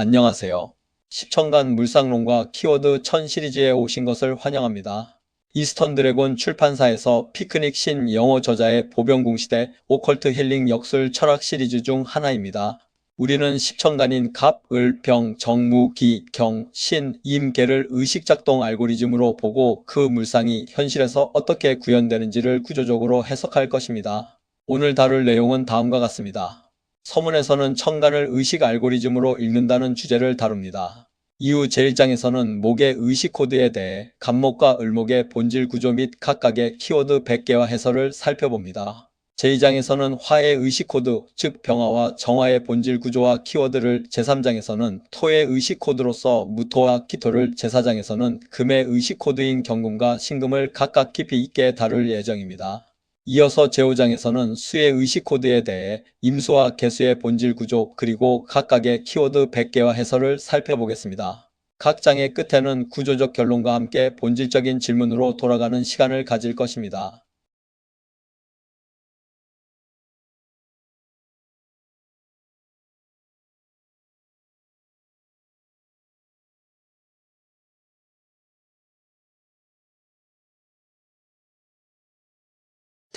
안녕하세요. 10천간 물상론과 키워드 1000 시리즈에 오신 것을 환영합니다. 이스턴 드래곤 출판사에서 피크닉 신 영어 저자의 보병궁시대 오컬트 힐링 역술 철학 시리즈 중 하나입니다. 우리는 10천간인 갑, 을, 병, 정, 무, 기, 경, 신, 임, 계를 의식작동 알고리즘으로 보고 그 물상이 현실에서 어떻게 구현되는지를 구조적으로 해석할 것입니다. 오늘 다룰 내용은 다음과 같습니다. 서문에서는 천간을 의식 알고리즘으로 읽는다는 주제를 다룹니다. 이후 제1장에서는 목의 의식 코드에 대해 갑목과 을목의 본질 구조 및 각각의 키워드 100개와 해설을 살펴봅니다. 제2장에서는 화의 의식 코드, 즉 병화와 정화의 본질 구조와 키워드를, 제3장에서는 토의 의식 코드로서 무토와 기토를, 제4장에서는 금의 의식 코드인 경금과 신금을 각각 깊이 있게 다룰 예정입니다. 이어서 제5장에서는 수의 의식 코드에 대해 임수와 개수의 본질 구조 그리고 각각의 키워드 100개와 해설을 살펴보겠습니다. 각 장의 끝에는 구조적 결론과 함께 본질적인 질문으로 돌아가는 시간을 가질 것입니다.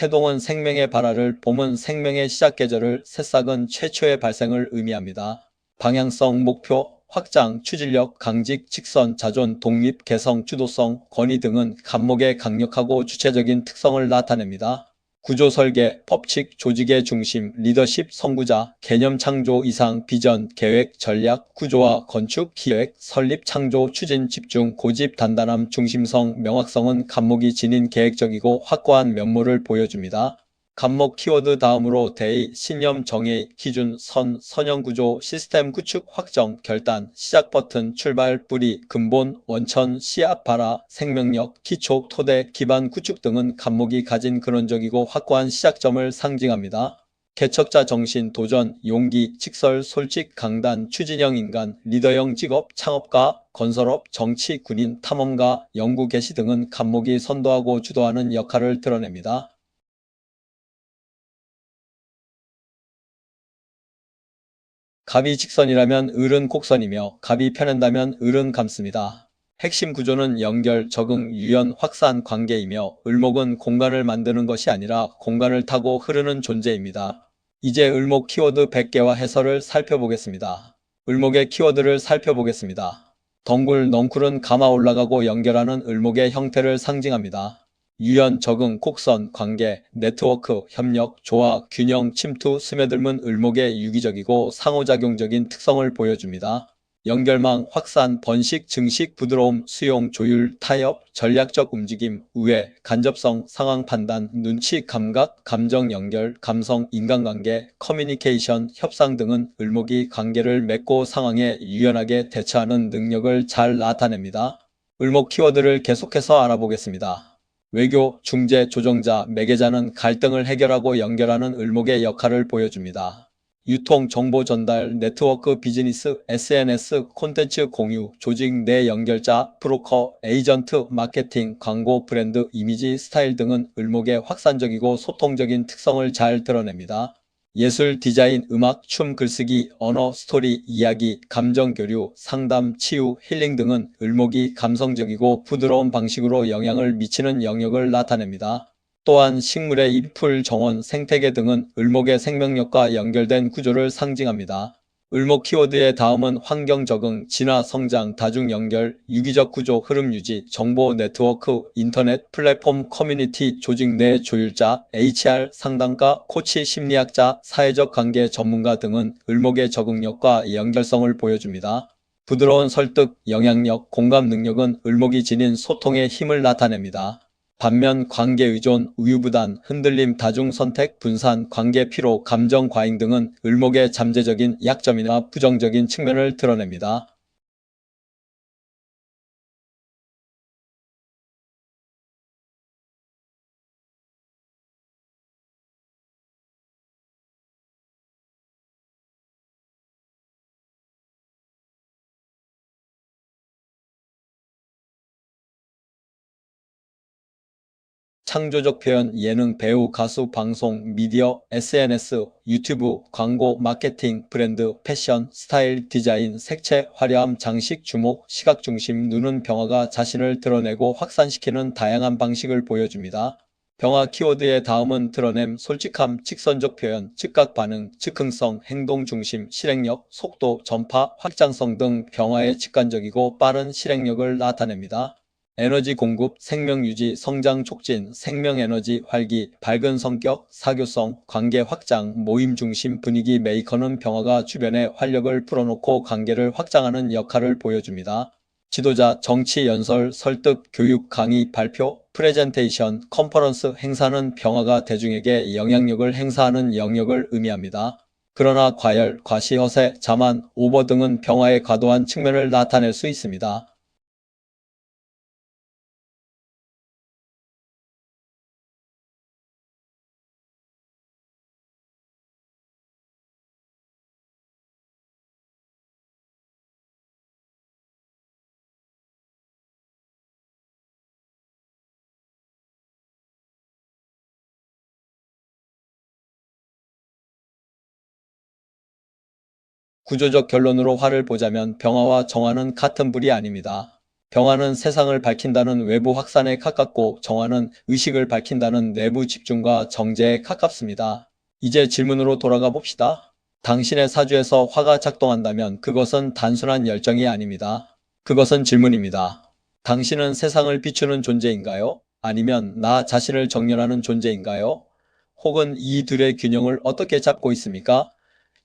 태동은 생명의 발화를, 봄은 생명의 시작 계절을, 새싹은 최초의 발생을 의미합니다. 방향성, 목표, 확장, 추진력, 강직, 직선, 자존, 독립, 개성, 주도성, 권위 등은 갑목의 강력하고 주체적인 특성을 나타냅니다. 구조 설계, 법칙, 조직의 중심, 리더십, 선구자, 개념 창조, 이상, 비전, 계획, 전략, 구조화, 건축, 기획, 설립, 창조, 추진, 집중, 고집, 단단함, 중심성, 명확성은 갑목이 지닌 계획적이고 확고한 면모를 보여줍니다. 갑목 키워드 다음으로 대의, 신념, 정의, 기준, 선, 선형구조, 시스템 구축, 확정, 결단, 시작 버튼, 출발, 뿌리, 근본, 원천, 씨앗, 발화, 생명력, 기초, 토대, 기반 구축 등은 갑목이 가진 근원적이고 확고한 시작점을 상징합니다. 개척자 정신, 도전, 용기, 직설, 솔직, 강단, 추진형 인간, 리더형 직업, 창업가, 건설업, 정치, 군인, 탐험가, 연구 개시 등은 갑목이 선도하고 주도하는 역할을 드러냅니다. 갑이 직선이라면 을은 곡선이며 갑이 편한다면 을은 감습니다. 핵심 구조는 연결, 적응, 유연, 확산 관계이며 을목은 공간을 만드는 것이 아니라 공간을 타고 흐르는 존재입니다. 이제 을목 키워드 100개와 해설을 살펴보겠습니다. 을목의 키워드를 살펴보겠습니다. 덩굴, 넝쿨은 감아 올라가고 연결하는 을목의 형태를 상징합니다. 유연, 적응, 곡선, 관계, 네트워크, 협력, 조화, 균형, 침투, 스며들면 을목의 유기적이고 상호작용적인 특성을 보여줍니다. 연결망, 확산, 번식, 증식, 부드러움, 수용, 조율, 타협, 전략적 움직임, 우회, 간접성, 상황 판단, 눈치, 감각, 감정 연결, 감성, 인간관계, 커뮤니케이션, 협상 등은 을목이 관계를 맺고 상황에 유연하게 대처하는 능력을 잘 나타냅니다. 을목 키워드를 계속해서 알아보겠습니다. 외교, 중재, 조정자, 매개자는 갈등을 해결하고 연결하는 을목의 역할을 보여줍니다. 유통, 정보 전달, 네트워크, 비즈니스, SNS, 콘텐츠 공유, 조직 내 연결자, 브로커, 에이전트, 마케팅, 광고, 브랜드, 이미지, 스타일 등은 을목의 확산적이고 소통적인 특성을 잘 드러냅니다. 예술, 디자인, 음악, 춤, 글쓰기, 언어, 스토리, 이야기, 감정 교류, 상담, 치유, 힐링 등은 을목이 감성적이고 부드러운 방식으로 영향을 미치는 영역을 나타냅니다. 또한 식물의 잎풀, 정원, 생태계 등은 을목의 생명력과 연결된 구조를 상징합니다. 을목 키워드의 다음은 환경 적응, 진화 성장, 다중 연결, 유기적 구조, 흐름 유지, 정보 네트워크, 인터넷, 플랫폼, 커뮤니티, 조직 내 조율자, HR, 상담가, 코치, 심리학자, 사회적 관계 전문가 등은 을목의 적응력과 연결성을 보여줍니다. 부드러운 설득, 영향력, 공감 능력은 을목이 지닌 소통의 힘을 나타냅니다. 반면 관계 의존, 우유부단, 흔들림, 다중 선택, 분산, 관계 피로, 감정 과잉 등은 을목의 잠재적인 약점이나 부정적인 측면을 드러냅니다. 창조적 표현, 예능, 배우, 가수, 방송, 미디어, SNS, 유튜브, 광고, 마케팅, 브랜드, 패션, 스타일, 디자인, 색채, 화려함, 장식, 주목, 시각 중심, 눈은 병화가 자신을 드러내고 확산시키는 다양한 방식을 보여줍니다. 병화 키워드의 다음은 드러냄, 솔직함, 직선적 표현, 즉각 반응, 즉흥성, 행동 중심, 실행력, 속도, 전파, 확장성 등 병화의 직관적이고 빠른 실행력을 나타냅니다. 에너지 공급, 생명 유지, 성장 촉진, 생명 에너지 활기, 밝은 성격, 사교성, 관계 확장, 모임 중심 분위기 메이커는 병화가 주변에 활력을 풀어놓고 관계를 확장하는 역할을 보여줍니다. 지도자, 정치 연설, 설득, 교육, 강의, 발표, 프레젠테이션, 컨퍼런스, 행사는 병화가 대중에게 영향력을 행사하는 영역을 의미합니다. 그러나 과열, 과시, 허세, 자만, 오버 등은 병화의 과도한 측면을 나타낼 수 있습니다. 구조적 결론으로 화를 보자면 병화와 정화는 같은 불이 아닙니다. 병화는 세상을 밝힌다는 외부 확산에 가깝고 정화는 의식을 밝힌다는 내부 집중과 정제에 가깝습니다. 이제 질문으로 돌아가 봅시다. 당신의 사주에서 화가 작동한다면 그것은 단순한 열정이 아닙니다. 그것은 질문입니다. 당신은 세상을 비추는 존재인가요? 아니면 나 자신을 정렬하는 존재인가요? 혹은 이 둘의 균형을 어떻게 잡고 있습니까?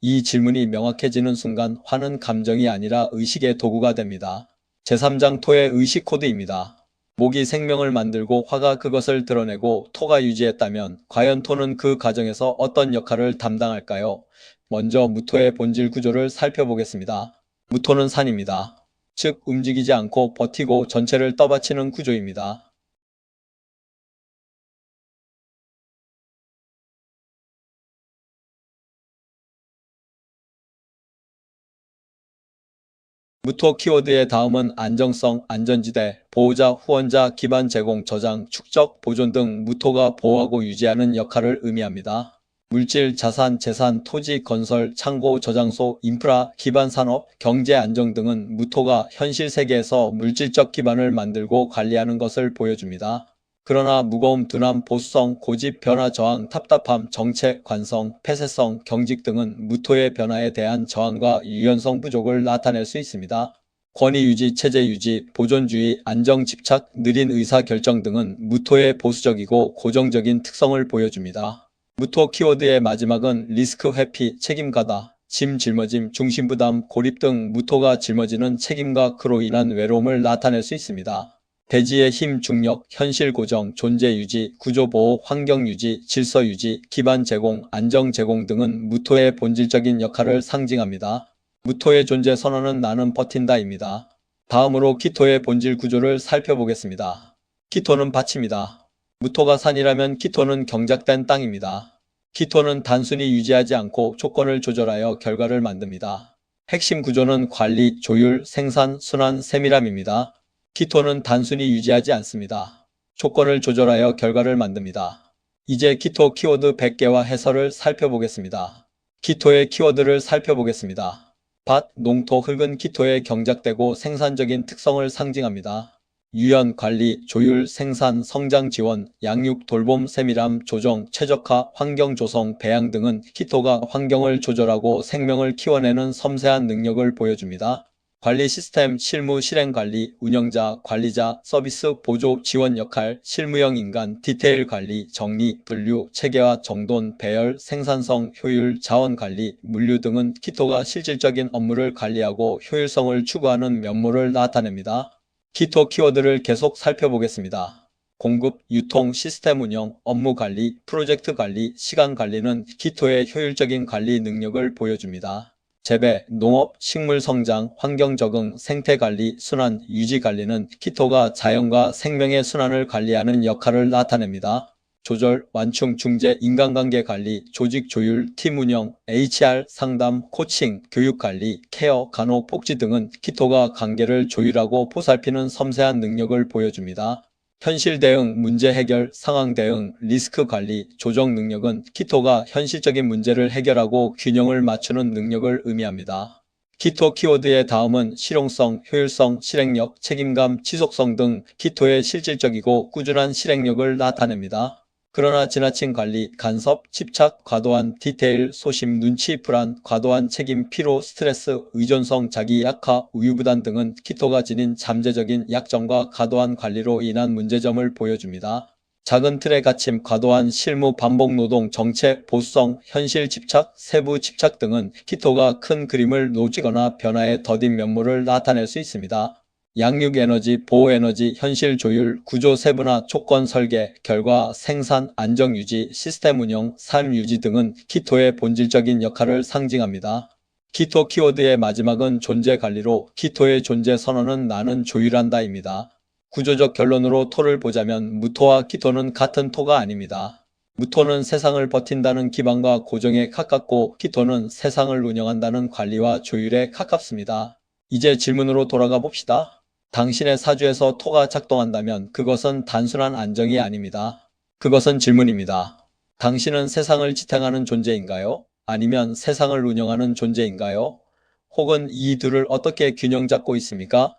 이 질문이 명확해지는 순간 화는 감정이 아니라 의식의 도구가 됩니다. 제3장 토의 의식 코드입니다. 목이 생명을 만들고 화가 그것을 드러내고 토가 유지했다면 과연 토는 그 과정에서 어떤 역할을 담당할까요? 먼저 무토의 본질 구조를 살펴보겠습니다. 무토는 산입니다. 즉 움직이지 않고 버티고 전체를 떠받치는 구조입니다. 무토 키워드의 다음은 안정성, 안전지대, 보호자, 후원자, 기반 제공, 저장, 축적, 보존 등 무토가 보호하고 유지하는 역할을 의미합니다. 물질, 자산, 재산, 토지, 건설, 창고, 저장소, 인프라, 기반 산업, 경제 안정 등은 무토가 현실 세계에서 물질적 기반을 만들고 관리하는 것을 보여줍니다. 그러나 무거움, 둔함, 보수성, 고집, 변화 저항, 답답함, 정체, 관성, 폐쇄성, 경직 등은 무토의 변화에 대한 저항과 유연성 부족을 나타낼 수 있습니다. 권위 유지, 체제 유지, 보존주의, 안정 집착, 느린 의사 결정 등은 무토의 보수적이고 고정적인 특성을 보여줍니다. 무토 키워드의 마지막은 리스크 회피, 책임가다, 짐 짊어짐, 중심부담, 고립 등 무토가 짊어지는 책임과 그로 인한 외로움을 나타낼 수 있습니다. 대지의 힘, 중력, 현실 고정, 존재 유지, 구조 보호, 환경 유지, 질서 유지, 기반 제공, 안정 제공 등은 무토의 본질적인 역할을 상징합니다. 무토의 존재 선언은 나는 버틴다입니다. 다음으로 키토의 본질 구조를 살펴보겠습니다. 키토는 밭입니다. 무토가 산이라면 키토는 경작된 땅입니다. 키토는 단순히 유지하지 않고 조건을 조절하여 결과를 만듭니다. 핵심 구조는 관리, 조율, 생산, 순환, 세밀함입니다. 키토는 단순히 유지하지 않습니다. 조건을 조절하여 결과를 만듭니다. 이제 키토 키워드 100개와 해설을 살펴보겠습니다. 키토의 키워드를 살펴보겠습니다. 밭, 농토, 흙은 키토의 경작되고 생산적인 특성을 상징합니다. 유연, 관리, 조율, 생산, 성장 지원, 양육, 돌봄, 세밀함, 조정, 최적화, 환경 조성, 배양 등은 키토가 환경을 조절하고 생명을 키워내는 섬세한 능력을 보여줍니다. 관리 시스템, 실무, 실행 관리, 운영자, 관리자, 서비스, 보조, 지원 역할, 실무형 인간, 디테일 관리, 정리, 분류, 체계화, 정돈, 배열, 생산성, 효율, 자원 관리, 물류 등은 키토가 실질적인 업무를 관리하고 효율성을 추구하는 면모를 나타냅니다. 키토 키워드를 계속 살펴보겠습니다. 공급, 유통, 시스템 운영, 업무 관리, 프로젝트 관리, 시간 관리는 키토의 효율적인 관리 능력을 보여줍니다. 재배, 농업, 식물 성장, 환경 적응, 생태 관리, 순환, 유지 관리는 키토가 자연과 생명의 순환을 관리하는 역할을 나타냅니다. 조절, 완충, 중재, 인간관계 관리, 조직 조율, 팀 운영, HR, 상담, 코칭, 교육 관리, 케어, 간호, 복지 등은 키토가 관계를 조율하고 보살피는 섬세한 능력을 보여줍니다. 현실 대응, 문제 해결, 상황 대응, 리스크 관리, 조정 능력은 키토가 현실적인 문제를 해결하고 균형을 맞추는 능력을 의미합니다. 키토 키워드의 다음은 실용성, 효율성, 실행력, 책임감, 지속성 등 키토의 실질적이고 꾸준한 실행력을 나타냅니다. 그러나 지나친 관리, 간섭, 집착, 과도한 디테일, 소심, 눈치, 불안, 과도한 책임, 피로, 스트레스, 의존성, 자기 약화, 우유부단 등은 키토가 지닌 잠재적인 약점과 과도한 관리로 인한 문제점을 보여줍니다. 작은 틀의 갇힘, 과도한 실무, 반복 노동, 정책, 보수성, 현실 집착, 세부 집착 등은 키토가 큰 그림을 놓치거나 변화의 더딘 면모를 나타낼 수 있습니다. 양육 에너지, 보호 에너지, 현실 조율, 구조 세분화, 조건 설계, 결과, 생산, 안정 유지, 시스템 운영, 삶 유지 등은 키토의 본질적인 역할을 상징합니다. 키토 키워드의 마지막은 존재 관리로 키토의 존재 선언은 나는 조율한다입니다. 구조적 결론으로 토를 보자면 무토와 키토는 같은 토가 아닙니다. 무토는 세상을 버틴다는 기반과 고정에 가깝고 키토는 세상을 운영한다는 관리와 조율에 가깝습니다. 이제 질문으로 돌아가 봅시다. 당신의 사주에서 토가 작동한다면 그것은 단순한 안정이 아닙니다. 그것은 질문입니다. 당신은 세상을 지탱하는 존재인가요? 아니면 세상을 운영하는 존재인가요? 혹은 이 둘을 어떻게 균형 잡고 있습니까?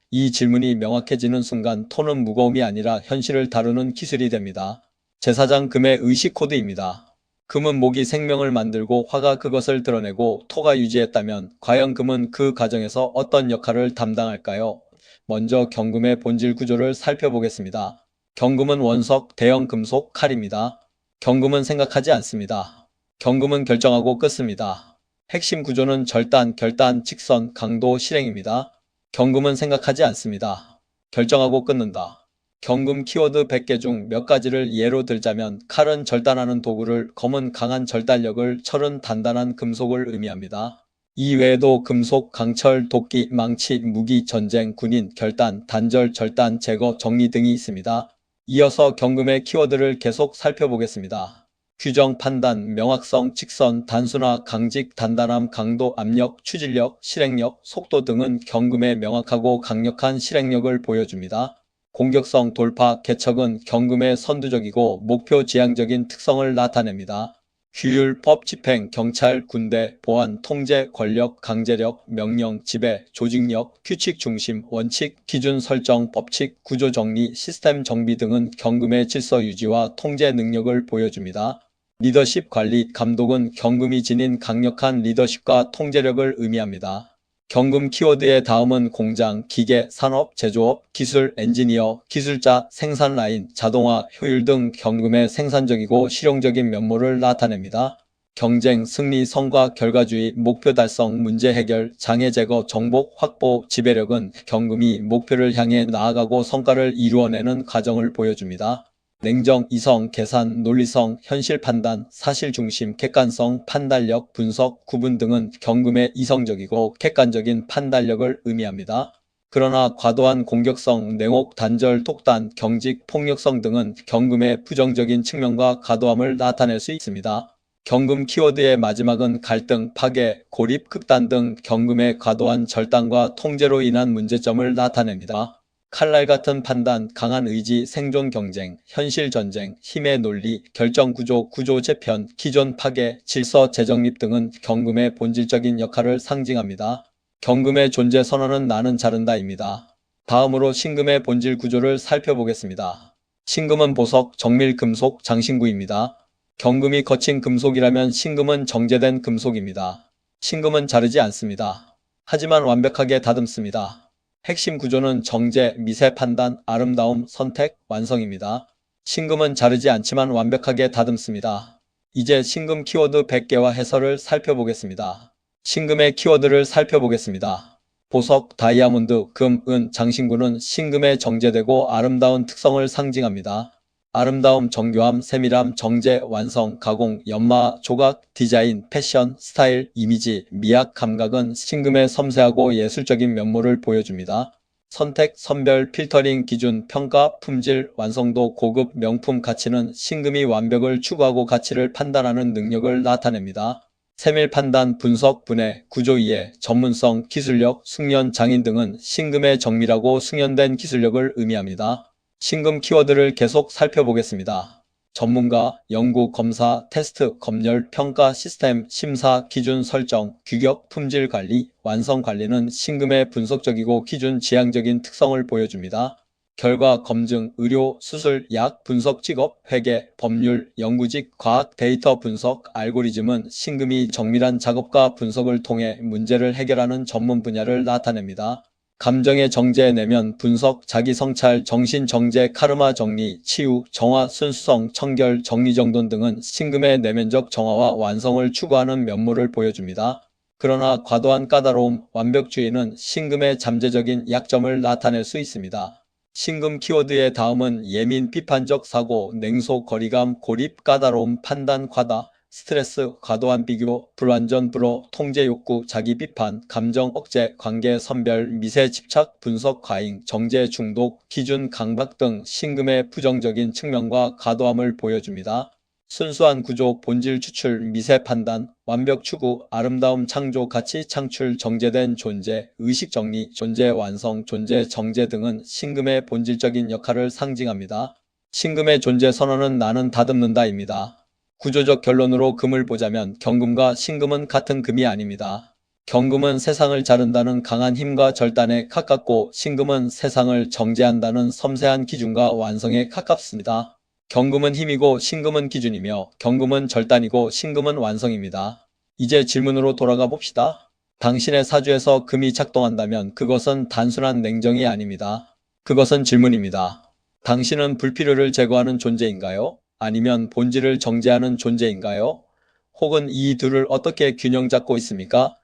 이 질문이 명확해지는 순간 토는 무거움이 아니라 현실을 다루는 기술이 됩니다. 제사장 금의 의식 코드입니다. 금은 목이 생명을 만들고 화가 그것을 드러내고 토가 유지했다면 과연 금은 그 과정에서 어떤 역할을 담당할까요? 먼저 경금의 본질 구조를 살펴보겠습니다. 경금은 원석, 대형 금속, 칼입니다. 경금은 생각하지 않습니다. 경금은 결정하고 끊습니다. 핵심 구조는 절단, 결단, 직선, 강도, 실행입니다. 경금은 생각하지 않습니다. 결정하고 끊는다. 경금 키워드 100개 중 몇 가지를 예로 들자면 칼은 절단하는 도구를, 검은 강한 절단력을, 철은 단단한 금속을 의미합니다. 이 외에도 금속, 강철, 도끼, 망치, 무기, 전쟁, 군인, 결단, 단절, 절단, 제거, 정리 등이 있습니다. 이어서 경금의 키워드를 계속 살펴보겠습니다. 규정, 판단, 명확성, 직선, 단순화, 강직, 단단함, 강도, 압력, 추진력, 실행력, 속도 등은 경금의 명확하고 강력한 실행력을 보여줍니다. 공격성, 돌파, 개척은 경금의 선두적이고 목표 지향적인 특성을 나타냅니다. 규율, 법, 집행, 경찰, 군대, 보안, 통제, 권력, 강제력, 명령, 지배, 조직력, 규칙 중심, 원칙, 기준 설정, 법칙, 구조 정리, 시스템 정비 등은 경금의 질서 유지와 통제 능력을 보여줍니다. 리더십, 관리, 감독은 경금이 지닌 강력한 리더십과 통제력을 의미합니다. 경금 키워드의 다음은 공장, 기계, 산업, 제조업, 기술, 엔지니어, 기술자, 생산 라인, 자동화, 효율 등 경금의 생산적이고 실용적인 면모를 나타냅니다. 경쟁, 승리, 성과, 결과주의, 목표 달성, 문제 해결, 장애 제거, 정복, 확보, 지배력은 경금이 목표를 향해 나아가고 성과를 이루어내는 과정을 보여줍니다. 냉정, 이성, 계산, 논리성, 현실 판단, 사실 중심, 객관성, 판단력, 분석, 구분 등은 경금의 이성적이고 객관적인 판단력을 의미합니다. 그러나 과도한 공격성, 냉혹, 단절, 독단, 경직, 폭력성 등은 경금의 부정적인 측면과 과도함을 나타낼 수 있습니다. 경금 키워드의 마지막은 갈등, 파괴, 고립, 극단 등 경금의 과도한 절단과 통제로 인한 문제점을 나타냅니다. 칼날 같은 판단, 강한 의지, 생존 경쟁, 현실 전쟁, 힘의 논리, 결정 구조, 구조 재편, 기존 파괴, 질서 재정립 등은 경금의 본질적인 역할을 상징합니다. 경금의 존재 선언은 나는 자른다입니다. 다음으로 신금의 본질 구조를 살펴보겠습니다. 신금은 보석, 정밀 금속, 장신구입니다. 경금이 거친 금속이라면 신금은 정제된 금속입니다. 신금은 자르지 않습니다. 하지만 완벽하게 다듬습니다. 핵심 구조는 정제, 미세 판단, 아름다움, 선택, 완성입니다. 신금은 자르지 않지만 완벽하게 다듬습니다. 이제 신금 키워드 100개와 해설을 살펴보겠습니다. 신금의 키워드를 살펴보겠습니다. 보석, 다이아몬드, 금, 은, 장신구는 신금의 정제되고 아름다운 특성을 상징합니다. 아름다움, 정교함, 세밀함, 정제, 완성, 가공, 연마, 조각, 디자인, 패션, 스타일, 이미지, 미학, 감각은 신금의 섬세하고 예술적인 면모를 보여줍니다. 선택, 선별, 필터링, 기준, 평가, 품질, 완성도, 고급, 명품, 가치는 신금이 완벽을 추구하고 가치를 판단하는 능력을 나타냅니다. 세밀 판단, 분석, 분해, 구조 이해, 전문성, 기술력, 숙련, 장인 등은 신금의 정밀하고 숙련된 기술력을 의미합니다. 신금 키워드를 계속 살펴보겠습니다. 전문가, 연구, 검사, 테스트, 검열, 평가, 시스템, 심사, 기준 설정, 규격, 품질 관리, 완성 관리는 신금의 분석적이고 기준 지향적인 특성을 보여줍니다. 결과, 검증, 의료, 수술, 약, 분석 직업, 회계, 법률, 연구직, 과학, 데이터 분석, 알고리즘은 신금이 정밀한 작업과 분석을 통해 문제를 해결하는 전문 분야를 나타냅니다. 감정의 정제, 내면, 분석, 자기성찰, 정신정제, 카르마 정리, 치유, 정화, 순수성, 청결, 정리정돈 등은 신금의 내면적 정화와 완성을 추구하는 면모를 보여줍니다. 그러나 과도한 까다로움, 완벽주의는 신금의 잠재적인 약점을 나타낼 수 있습니다. 신금 키워드의 다음은 예민, 비판적 사고, 냉소, 거리감, 고립, 까다로움, 판단, 과다, 스트레스, 과도한 비교, 불완전 불호, 통제 욕구, 자기 비판, 감정 억제, 관계 선별, 미세 집착, 분석 과잉, 정제 중독, 기준 강박 등 신금의 부정적인 측면과 과도함을 보여줍니다. 순수한 구조, 본질 추출, 미세 판단, 완벽 추구, 아름다움 창조, 가치 창출, 정제된 존재, 의식 정리, 존재 완성, 존재 정제 등은 신금의 본질적인 역할을 상징합니다. 신금의 존재 선언은 나는 다듬는다입니다. 구조적 결론으로 금을 보자면 경금과 신금은 같은 금이 아닙니다. 경금은 세상을 자른다는 강한 힘과 절단에 가깝고 신금은 세상을 정제한다는 섬세한 기준과 완성에 가깝습니다. 경금은 힘이고 신금은 기준이며 경금은 절단이고 신금은 완성입니다. 이제 질문으로 돌아가 봅시다. 당신의 사주에서 금이 작동한다면 그것은 단순한 냉정이 아닙니다. 그것은 질문입니다. 당신은 불필요를 제거하는 존재인가요? 아니면 본질을 정제하는 존재인가요? 혹은 이 둘을 어떻게 균형 잡고 있습니까?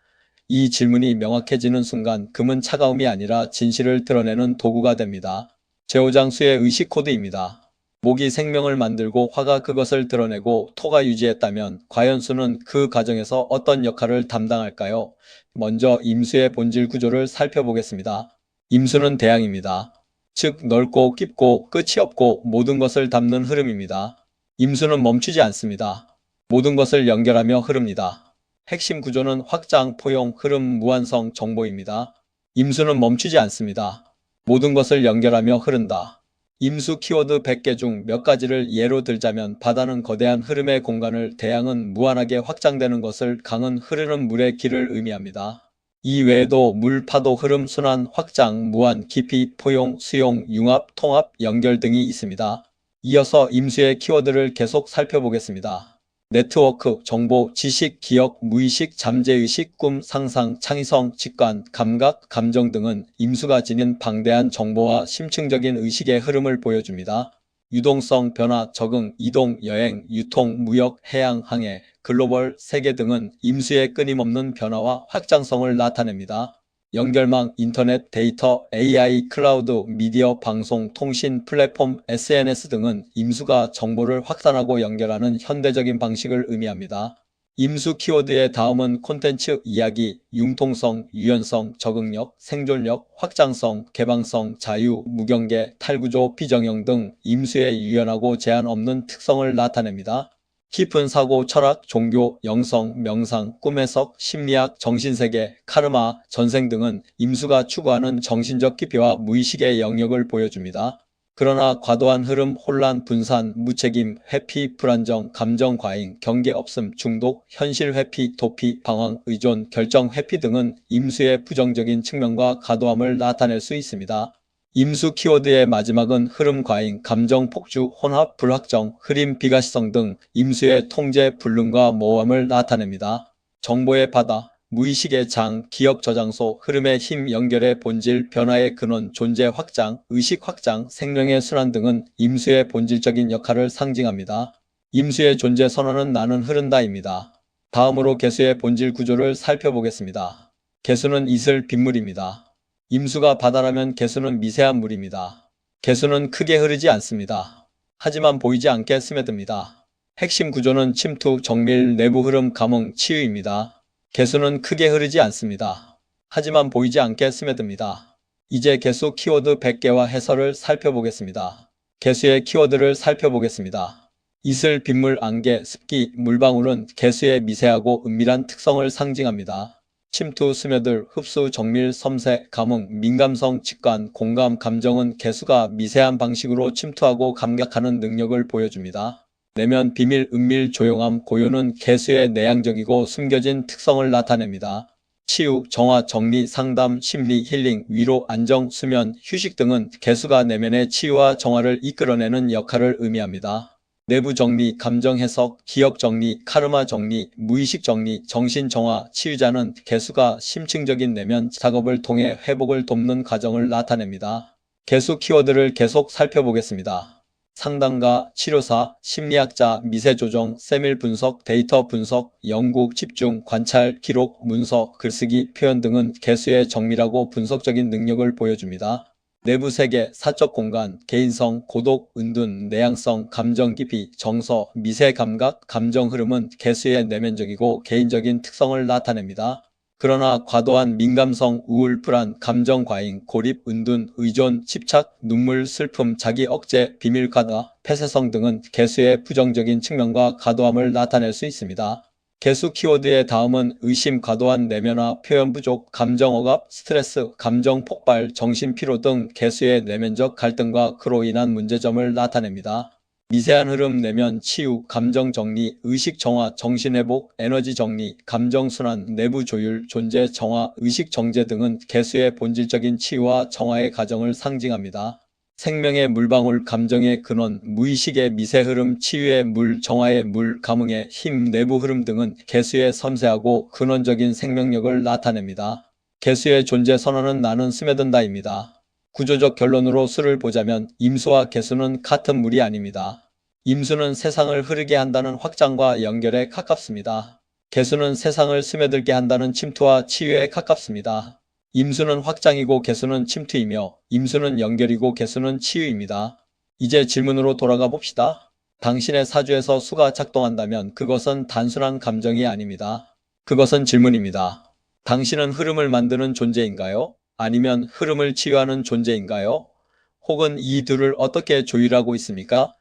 이 질문이 명확해지는 순간 금은 차가움이 아니라 진실을 드러내는 도구가 됩니다. 제오장수의 의식 코드입니다. 목이 생명을 만들고 화가 그것을 드러내고 토가 유지했다면 과연 수는 그 과정에서 어떤 역할을 담당할까요? 먼저 임수의 본질 구조를 살펴보겠습니다. 임수는 대양입니다. 즉 넓고 깊고 끝이 없고 모든 것을 담는 흐름입니다. 임수는 멈추지 않습니다. 모든 것을 연결하며 흐릅니다. 핵심 구조는 확장, 포용, 흐름, 무한성, 정보입니다. 임수는 멈추지 않습니다. 모든 것을 연결하며 흐른다. 임수 키워드 100개 중 몇 가지를 예로 들자면 바다는 거대한 흐름의 공간을, 대양은 무한하게 확장되는 것을, 강은 흐르는 물의 길을 의미합니다. 이 외에도 물, 파도, 흐름, 순환, 확장, 무한, 깊이, 포용, 수용, 융합, 통합, 연결 등이 있습니다. 이어서 임수의 키워드를 계속 살펴보겠습니다. 네트워크, 정보, 지식, 기억, 무의식, 잠재의식, 꿈, 상상, 창의성, 직관, 감각, 감정 등은 임수가 지닌 방대한 정보와 심층적인 의식의 흐름을 보여줍니다. 유동성, 변화, 적응, 이동, 여행, 유통, 무역, 해양, 항해, 글로벌, 세계 등은 임수의 끊임없는 변화와 확장성을 나타냅니다. 연결망, 인터넷, 데이터, AI, 클라우드, 미디어, 방송, 통신, 플랫폼, SNS 등은 임수가 정보를 확산하고 연결하는 현대적인 방식을 의미합니다. 임수 키워드의 다음은 콘텐츠, 이야기, 융통성, 유연성, 적응력, 생존력, 확장성, 개방성, 자유, 무경계, 탈구조, 비정형 등 임수의 유연하고 제한 없는 특성을 나타냅니다. 깊은 사고, 철학, 종교, 영성, 명상, 꿈해석, 심리학, 정신세계, 카르마, 전생 등은 임수가 추구하는 정신적 깊이와 무의식의 영역을 보여줍니다. 그러나 과도한 흐름, 혼란, 분산, 무책임, 회피, 불안정, 감정 과잉, 경계 없음, 중독, 현실 회피, 도피, 방황, 의존, 결정 회피 등은 임수의 부정적인 측면과 과도함을 나타낼 수 있습니다. 임수 키워드의 마지막은 흐름 과잉, 감정 폭주, 혼합, 불확정, 흐림, 비가시성 등 임수의 통제, 불능과 모호함을 나타냅니다. 정보의 바다, 무의식의 장, 기억 저장소, 흐름의 힘, 연결의 본질, 변화의 근원, 존재 확장, 의식 확장, 생명의 순환 등은 임수의 본질적인 역할을 상징합니다. 임수의 존재 선언은 나는 흐른다입니다. 다음으로 개수의 본질 구조를 살펴보겠습니다. 개수는 이슬, 빗물입니다. 임수가 바다라면 개수는 미세한 물입니다. 개수는 크게 흐르지 않습니다. 하지만 보이지 않게 스며듭니다. 핵심 구조는 침투, 정밀, 내부 흐름, 감응, 치유입니다. 개수는 크게 흐르지 않습니다. 하지만 보이지 않게 스며듭니다. 이제 개수 키워드 100개와 해설을 살펴보겠습니다. 개수의 키워드를 살펴보겠습니다. 이슬, 빗물, 안개, 습기, 물방울은 개수의 미세하고 은밀한 특성을 상징합니다. 침투, 스며들, 흡수, 정밀, 섬세, 감흥, 민감성, 직관, 공감, 감정은 개수가 미세한 방식으로 침투하고 감각하는 능력을 보여줍니다. 내면, 비밀, 은밀, 조용함, 고요는 개수의 내향적이고 숨겨진 특성을 나타냅니다. 치유, 정화, 정리, 상담, 심리, 힐링, 위로, 안정, 수면, 휴식 등은 개수가 내면의 치유와 정화를 이끌어내는 역할을 의미합니다. 내부 정리, 감정 해석, 기억 정리, 카르마 정리, 무의식 정리, 정신 정화, 치유자는 개수가 심층적인 내면 작업을 통해 회복을 돕는 과정을 나타냅니다. 개수 키워드를 계속 살펴보겠습니다. 상담가, 치료사, 심리학자, 미세조정, 세밀 분석, 데이터 분석, 연구, 집중, 관찰, 기록, 문서, 글쓰기, 표현 등은 개수의 정밀하고 분석적인 능력을 보여줍니다. 내부 세계, 사적 공간, 개인성, 고독, 은둔, 내향성, 감정 깊이, 정서, 미세 감각, 감정 흐름은 개수의 내면적이고 개인적인 특성을 나타냅니다. 그러나 과도한 민감성, 우울, 불안, 감정 과잉, 고립, 은둔, 의존, 집착, 눈물, 슬픔, 자기 억제, 비밀 과다, 폐쇄성 등은 개수의 부정적인 측면과 과도함을 나타낼 수 있습니다. 개수 키워드의 다음은 의심, 과도한 내면화, 표현 부족, 감정 억압, 스트레스, 감정 폭발, 정신 피로 등 개수의 내면적 갈등과 그로 인한 문제점을 나타냅니다. 미세한 흐름, 내면 치유, 감정 정리, 의식 정화, 정신 회복, 에너지 정리, 감정 순환, 내부 조율, 존재 정화, 의식 정제 등은 개수의 본질적인 치유와 정화의 과정을 상징합니다. 생명의 물방울, 감정의 근원, 무의식의 미세 흐름, 치유의 물, 정화의 물, 감흥의 힘, 내부 흐름 등은 개수의 섬세하고 근원적인 생명력을 나타냅니다. 개수의 존재 선언은 나는 스며든다입니다. 구조적 결론으로 수를 보자면 임수와 개수는 같은 물이 아닙니다. 임수는 세상을 흐르게 한다는 확장과 연결에 가깝습니다. 개수는 세상을 스며들게 한다는 침투와 치유에 가깝습니다. 임수는 확장이고 개수는 침투이며 임수는 연결이고 개수는 치유입니다. 이제 질문으로 돌아가 봅시다. 당신의 사주에서 수가 작동한다면 그것은 단순한 감정이 아닙니다. 그것은 질문입니다. 당신은 흐름을 만드는 존재인가요? 아니면 흐름을 치유하는 존재인가요? 혹은 이 둘을 어떻게 조율하고 있습니까?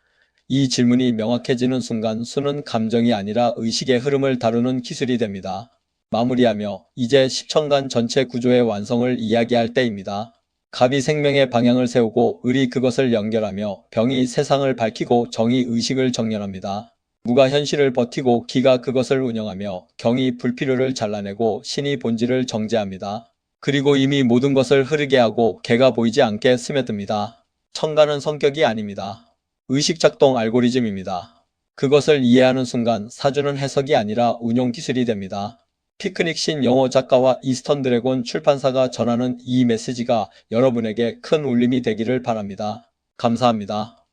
이 질문이 명확해지는 순간 수는 감정이 아니라 의식의 흐름을 다루는 기술이 됩니다. 마무리하며 이제 십천간 전체 구조의 완성을 이야기할 때입니다. 갑이 생명의 방향을 세우고 을이 그것을 연결하며 병이 세상을 밝히고 정이 의식을 정렬합니다. 무가 현실을 버티고 기가 그것을 운영하며 경이 불필요를 잘라내고 신이 본질을 정제합니다. 그리고 이미 모든 것을 흐르게 하고 개가 보이지 않게 스며듭니다. 천간은 성격이 아닙니다. 의식작동 알고리즘입니다. 그것을 이해하는 순간 사주는 해석이 아니라 운용 기술이 됩니다. 피크닉 신 영어 작가와 이스턴 드래곤 출판사가 전하는 이 메시지가 여러분에게 큰 울림이 되기를 바랍니다. 감사합니다.